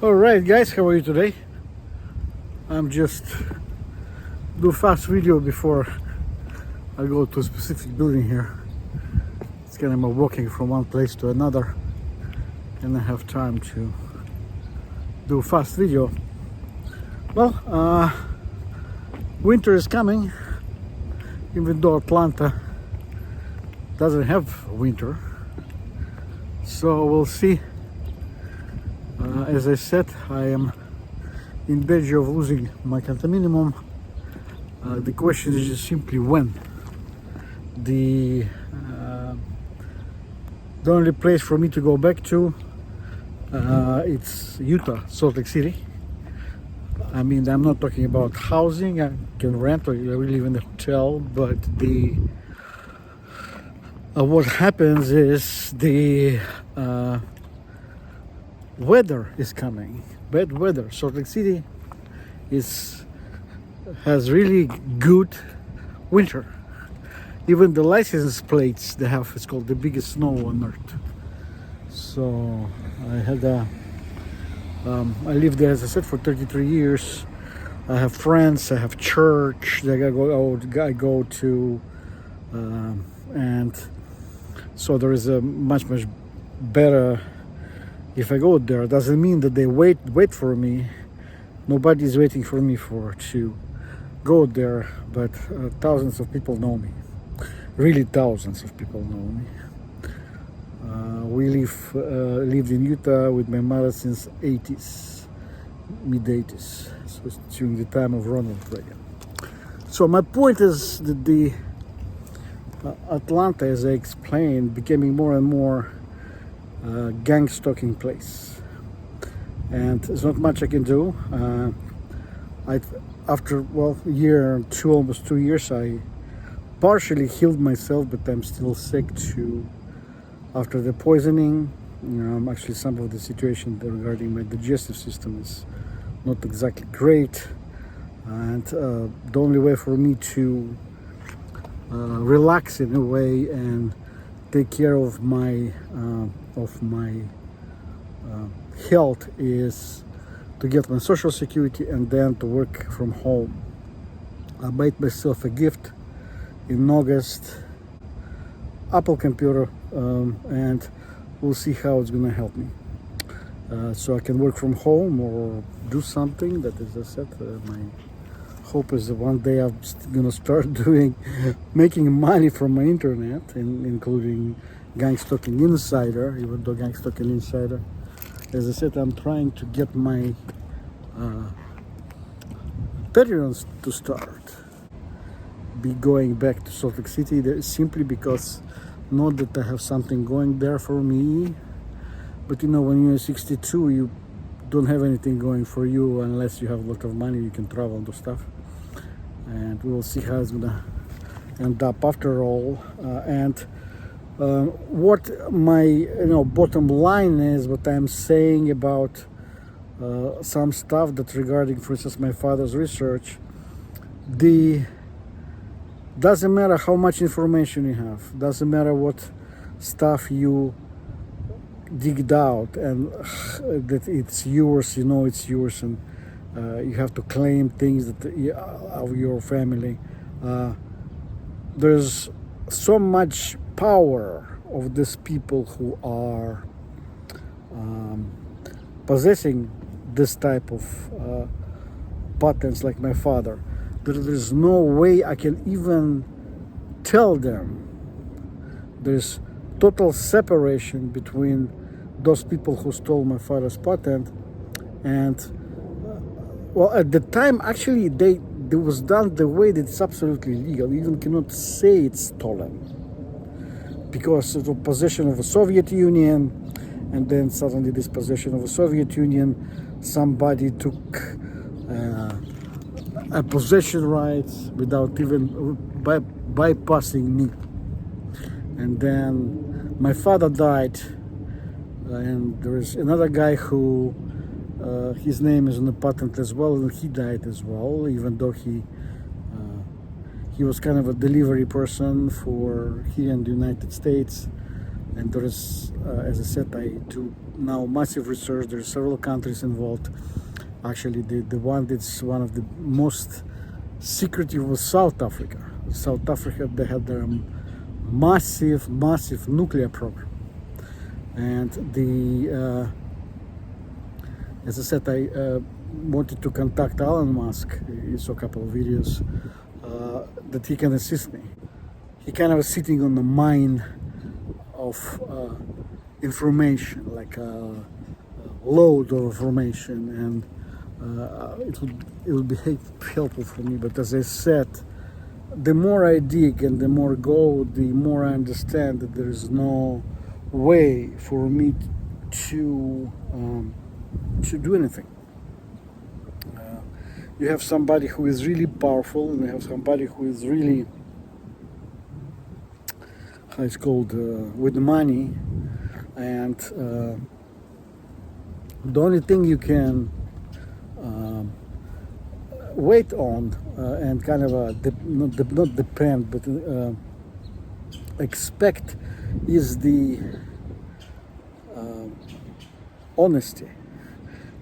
Alright guys, how are you today? I'm just do fast video before I go to a specific building here. It's kind of walking from one place to another and I have time to do fast video. Well, winter is coming, even though Atlanta doesn't have winter, so we'll see. As I said, I am in danger of losing my condominium. The question is just simply when. The only place for me to go back to it's Utah, Salt Lake City. I mean, I'm not talking about housing. I can rent or live in a hotel, but the what happens is the weather is coming. Bad weather. Salt Lake City has really good winter. Even the license plates they have, it's called the biggest snow on earth. So I had I lived there, as I said, for 33 years. I have friends, I have church that I go to, and so there is a much better. If I go there, doesn't mean that they wait for me. Nobody's waiting for me to go there, but thousands of people know me. Really, thousands of people know me. We lived in Utah with my mother since mid-80s, so it's during the time of Ronald Reagan. So my point is that the Atlanta, as I explained, becoming more and more gang stalking place, and there's not much I can do. After a year, almost 2 years, I partially healed myself, but I'm still sick after the poisoning. Actually, some of the situation regarding my digestive system is not exactly great, and the only way for me to relax in a way and take care of my health is to get my social security and then to work from home. I made myself a gift in August, Apple computer, and we'll see how it's gonna help me. So I can work from home or do something that, as I said, my hope is that one day I'm gonna start making money from my internet, including Gang Stalking Insider. Even though Gang Stalking Insider, as I said, I'm trying to get my Patreons to start be going back to Salt Lake City, simply because not that I have something going there for me, but when you're 62, you don't have anything going for you unless you have a lot of money. You can travel and do stuff, and we'll see how it's gonna end up after all. What my bottom line is, what I'm saying about some stuff that regarding, for instance, my father's research. Doesn't matter how much information you have, doesn't matter what stuff you digged out and that it's yours, it's yours, and you have to claim things that of your family. There's so much power of these people who are possessing this type of patents, like my father. There's no way I can even tell them. There's total separation between those people who stole my father's patent and at the time, actually, it was done the way that it's absolutely legal. You even cannot say it's stolen, because of the possession of the Soviet Union, and then suddenly this possession of the Soviet Union, somebody took a possession rights without even bypassing me. And then my father died, and there is another guy who his name is on the patent as well, and he died as well, even though he was kind of a delivery person for here in the United States. And there is, as I said, I do now massive research. There are several countries involved. Actually, the one that's one of the most secretive was South Africa. South Africa, they had their massive nuclear program. And as I said, I wanted to contact Elon Musk. You saw a couple of videos that he can assist me. He kind of is sitting on the mine of information, like a load of information, and it would be helpful for me. But as I said, the more I dig and the more go, the more I understand that there is no way for me to do anything. You have somebody who is really powerful, and you have somebody who is really, how it's called, with money, and the only thing you can wait on and kind of not depend, but expect is the honesty.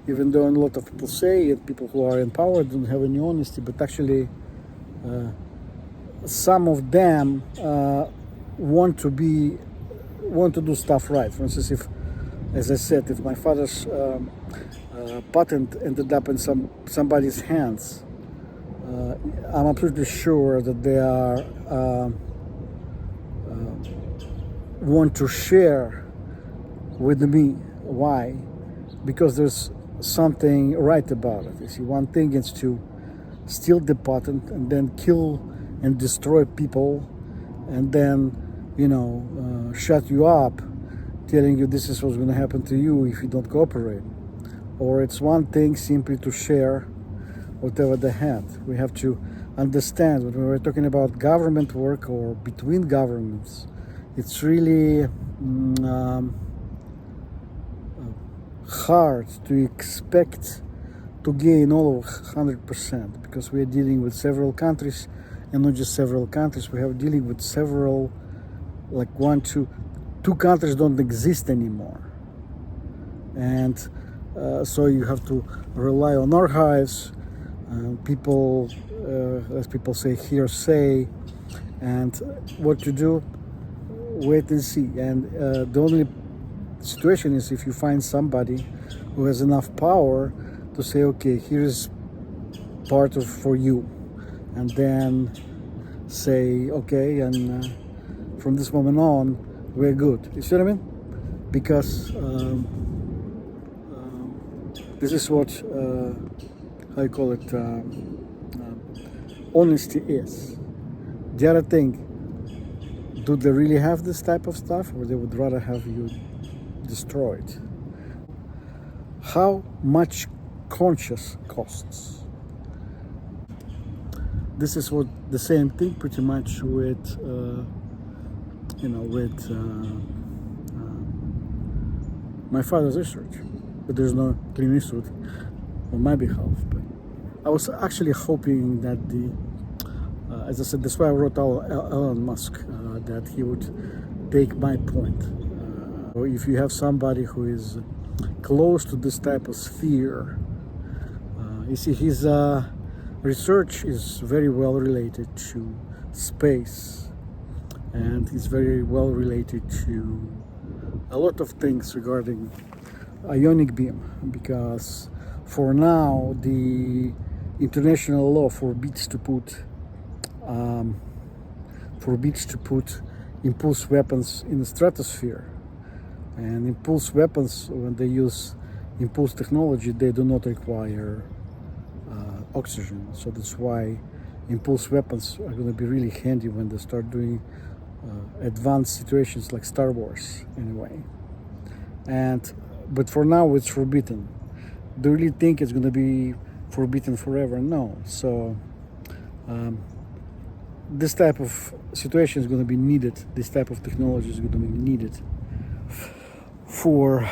Even though a lot of people say it, people who are in power don't have any honesty, but actually some of them want to do stuff right. For instance, if, as I said, if my father's patent ended up in somebody's hands, I'm absolutely sure that they are want to share with me. Why? Because there's something right about it. You see, one thing is to steal the patent and then kill and destroy people, and then shut you up, telling you this is what's going to happen to you if you don't cooperate. Or it's one thing simply to share whatever they have. We have to understand when we're talking about government work or between governments, it's really hard to expect to gain all of 100%, because we are dealing with several countries, and not just several countries. We have dealing with several, like two countries don't exist anymore, and so you have to rely on archives, people, as people say, hearsay, and what to do, wait and see. And the only situation is if you find somebody who has enough power to say, okay, here's part of for you, and then say, okay, and from this moment on we're good. You see what I mean? Because this is what how you call it, honesty is. The other thing, do they really have this type of stuff, or they would rather have you destroyed? How much conscience costs? This is what the same thing pretty much with my father's research, but there's no Clint Eastwood on my behalf. But I was actually hoping that as I said, that's why I wrote Elon Musk, that he would take my point. If you have somebody who is close to this type of sphere, you see, his research is very well related to space, and it's very well related to a lot of things regarding ionic beam, because for now the international law forbids to put impulse weapons in the stratosphere. And impulse weapons, when they use impulse technology, they do not require oxygen. So that's why impulse weapons are going to be really handy when they start doing advanced situations like Star Wars, anyway. But for now, it's forbidden. Do you really think it's going to be forbidden forever? No. So this type of situation is going to be needed. This type of technology is going to be needed for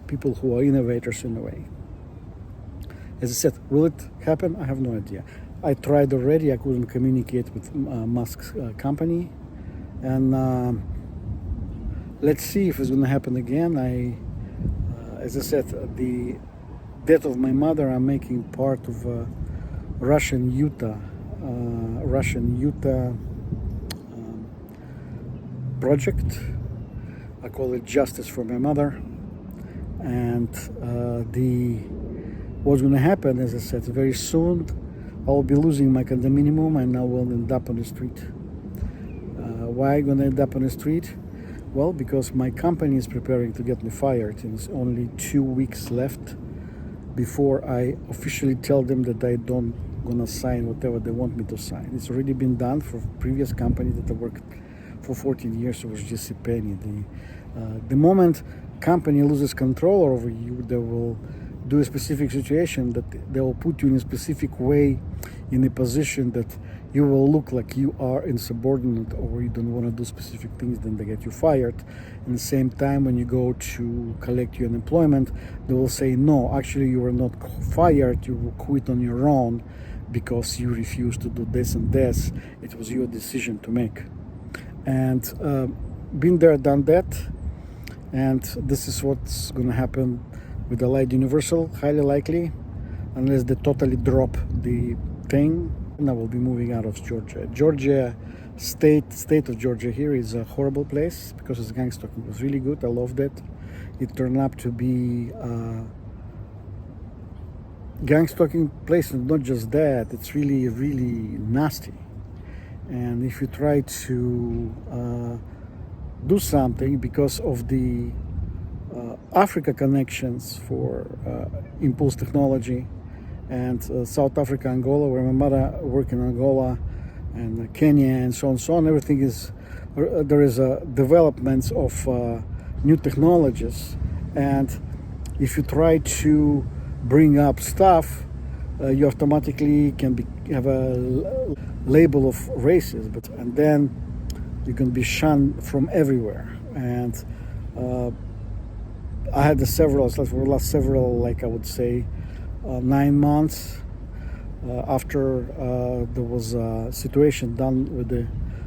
people who are innovators in a way. As I said, will it happen? I have no idea. I tried already. I couldn't communicate with Musk's company, and let's see if it's going to happen again. As I said, the death of my mother, I'm making part of Russian Utah project. I call it Justice for My Mother. And what's going to happen, as I said, very soon I'll be losing my condominium and I will end up on the street. Why going to end up on the street? Well, because my company is preparing to get me fired, and it's only 2 weeks left before I officially tell them that I don't gonna sign whatever they want me to sign. It's already been done for previous company that I worked for 14 years. It was just a penny. The moment company loses control over you, they will do a specific situation that they will put you in a specific way, in a position that you will look like you are insubordinate or you don't want to do specific things, then they get you fired. At the same time, when you go to collect your unemployment, they will say, no, actually you were not fired, you quit on your own because you refused to do this and this. It was your decision to make. And been there, done that. And this is what's going to happen with Allied Universal, highly likely, unless they totally drop the thing. And I will be moving out of Georgia. State of Georgia here is a horrible place because its gang stalking was really good. I loved it. It turned out to be gang stalking place, and not just that, it's really, really nasty. And if you try to do something because of the Africa connections for Impulse Technology and South Africa, Angola, where my mother worked in Angola and Kenya and so on, everything is, there is developments of new technologies. And if you try to bring up stuff, you automatically can have a label of racist, and then you can be shunned from everywhere. And I had for the last several, like I would say, 9 months after there was a situation done with the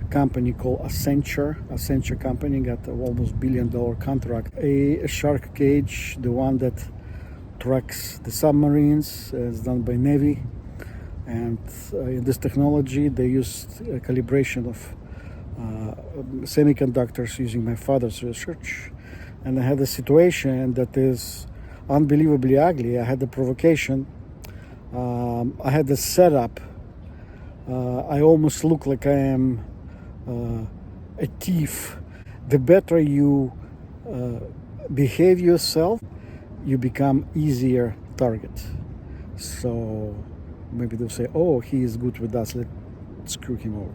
company called Accenture company, got an almost $1 billion contract. A shark cage, the one that tracks the submarines, is done by Navy. And in this technology, they used a calibration of semiconductors using my father's research. And I had a situation that is unbelievably ugly. I had the provocation. I had the setup. I almost look like I am a thief. The better you behave yourself, you become easier target. So maybe they'll say, oh, he is good with us, let's screw him over.